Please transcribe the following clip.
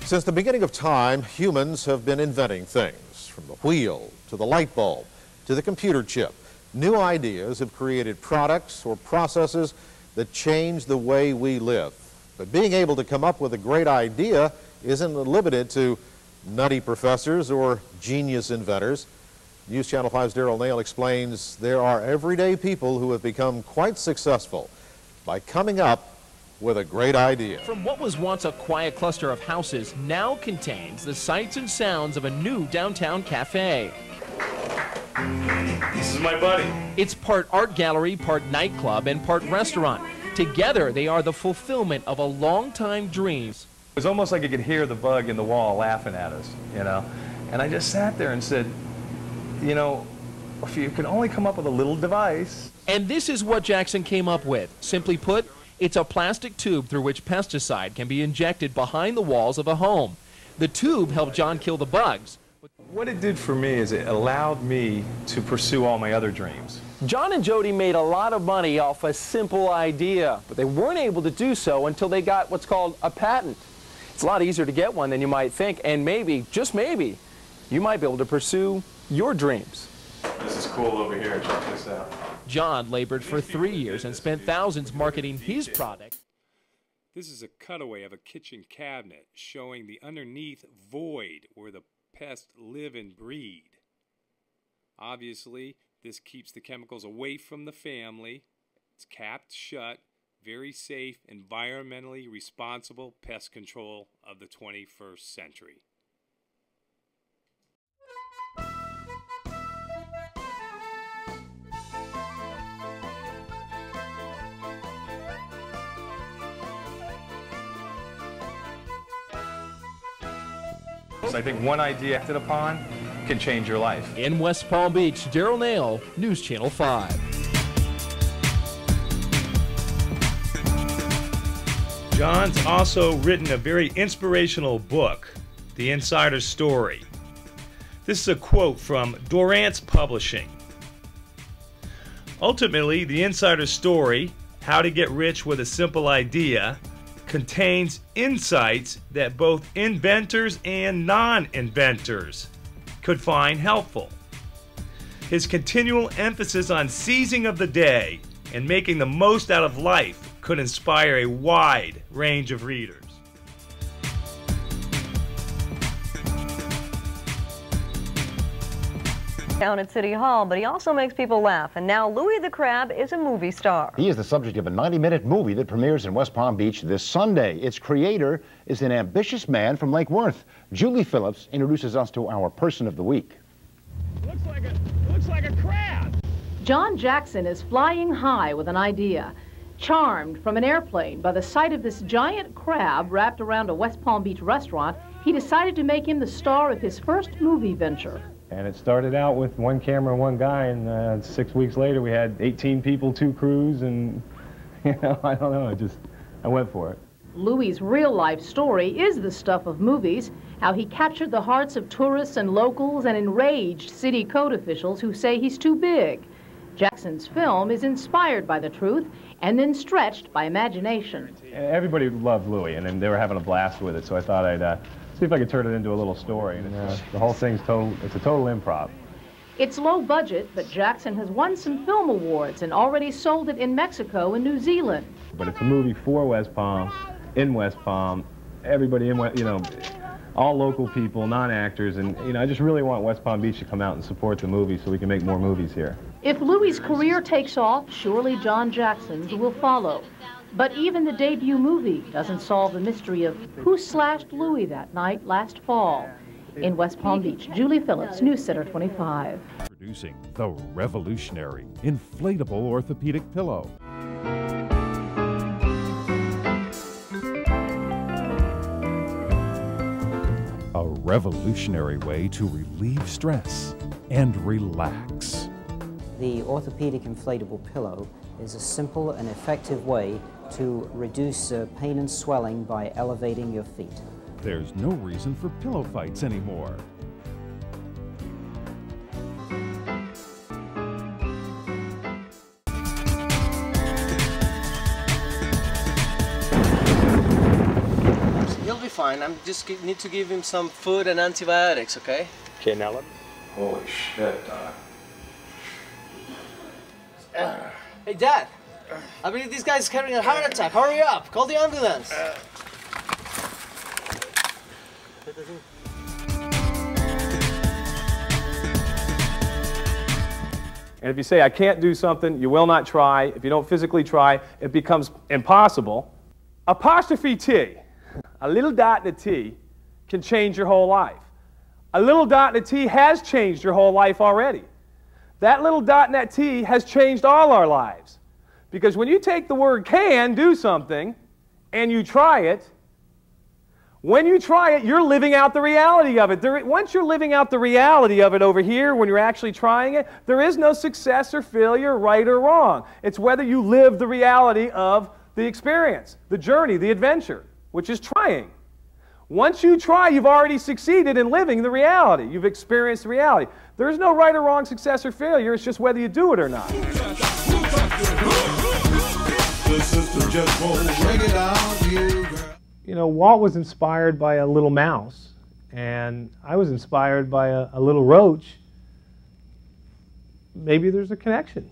Since the beginning of time, humans have been inventing things, from the wheel to the light bulb to the computer chip. New ideas have created products or processes that change the way we live. But being able to come up with a great idea isn't limited to nutty professors or genius inventors. News Channel 5's Daryl Nail explains there are everyday people who have become quite successful by coming up with a great idea. From what was once a quiet cluster of houses now contains the sights and sounds of a new downtown cafe. This is my buddy. It's part art gallery, part nightclub, and part restaurant. Together, they are the fulfillment of a long-time dream. It was almost like you could hear the bug in the wall laughing at us, you know. And I just sat there and said, you know, if you can only come up with a little device. And this is what Jackson came up with. Simply put, it's a plastic tube through which pesticide can be injected behind the walls of a home. The tube helped John kill the bugs. What it did for me is it allowed me to pursue all my other dreams. John and Jody made a lot of money off a simple idea, but they weren't able to do so until they got what's called a patent. It's a lot easier to get one than you might think, and maybe, just maybe, you might be able to pursue your dreams. This is cool over here. Check this out. John labored for 3 years and spent thousands marketing his product. This is a cutaway of a kitchen cabinet showing the underneath void where the pests live and breed. Obviously, this keeps the chemicals away from the family. It's capped shut, very safe, environmentally responsible pest control of the 21st century. I think one idea acted upon can change your life. In West Palm Beach, Daryl Nail, News Channel 5. John's also written a very inspirational book, The Insider Story. This is a quote from Dorrance Publishing. Ultimately, The Insider Story, How to Get Rich with a Simple Idea, contains insights that both inventors and non-inventors could find helpful. His continual emphasis on seizing of the day and making the most out of life could inspire a wide range of readers. Down at City Hall, but he also makes people laugh. And now Louie the Crab is a movie star. He is the subject of a 90-minute movie that premieres in West Palm Beach this Sunday. Its creator is an ambitious man from Lake Worth. Julie Phillips introduces us to our person of the week. Looks like a crab. John Jackson is flying high with an idea. Charmed from an airplane by the sight of this giant crab wrapped around a West Palm Beach restaurant, he decided to make him the star of his first movie venture. And it started out with one camera, one guy, and 6 weeks later we had 18 people, 2 crews, and, you know, I don't know, I went for it. Louie's real-life story is the stuff of movies, how he captured the hearts of tourists and locals and enraged city code officials who say he's too big. Jackson's film is inspired by the truth and then stretched by imagination. Everybody loved Louie, and they were having a blast with it, so I thought I'd see if I could turn it into a little story. And the whole thing's it's a total improv. It's low budget, but Jackson has won some film awards and already sold it in Mexico and New Zealand. But it's a movie for West Palm, in West Palm, everybody in, you know, all local people, non-actors, and, you know, I just really want West Palm Beach to come out and support the movie so we can make more movies here. If Louie's career takes off, surely John Jackson's will follow. But even the debut movie doesn't solve the mystery of who slashed Louie that night last fall. In West Palm Beach, Julie Phillips, News Center 25. Introducing the revolutionary inflatable orthopedic pillow. A revolutionary way to relieve stress and relax. The orthopedic inflatable pillow is a simple and effective way to reduce pain and swelling by elevating your feet. There's no reason for pillow fights anymore. fine. I'm just need to give him some food and antibiotics, okay? Okay, now let me... Holy shit, Doc. Hey, Dad. I believe this guy's having a heart attack. Hurry up. Call the ambulance. And if you say, I can't do something, you will not try. If you don't physically try, it becomes impossible. Apostrophe T, a little dot and a T, can change your whole life. A little dot and a T has changed your whole life already. That little dot and that T has changed all our lives. Because when you take the word can, do something, and you try it, when you try it, you're living out the reality of it. Once you're living out the reality of it over here, when you're actually trying it, there is no success or failure, right or wrong. It's whether you live the reality of the experience, the journey, the adventure, which is trying. Once you try, you've already succeeded in living the reality. You've experienced the reality. There is no right or wrong, success or failure. It's just whether you do it or not. You know, Walt was inspired by a little mouse, and I was inspired by a little roach. Maybe there's a connection.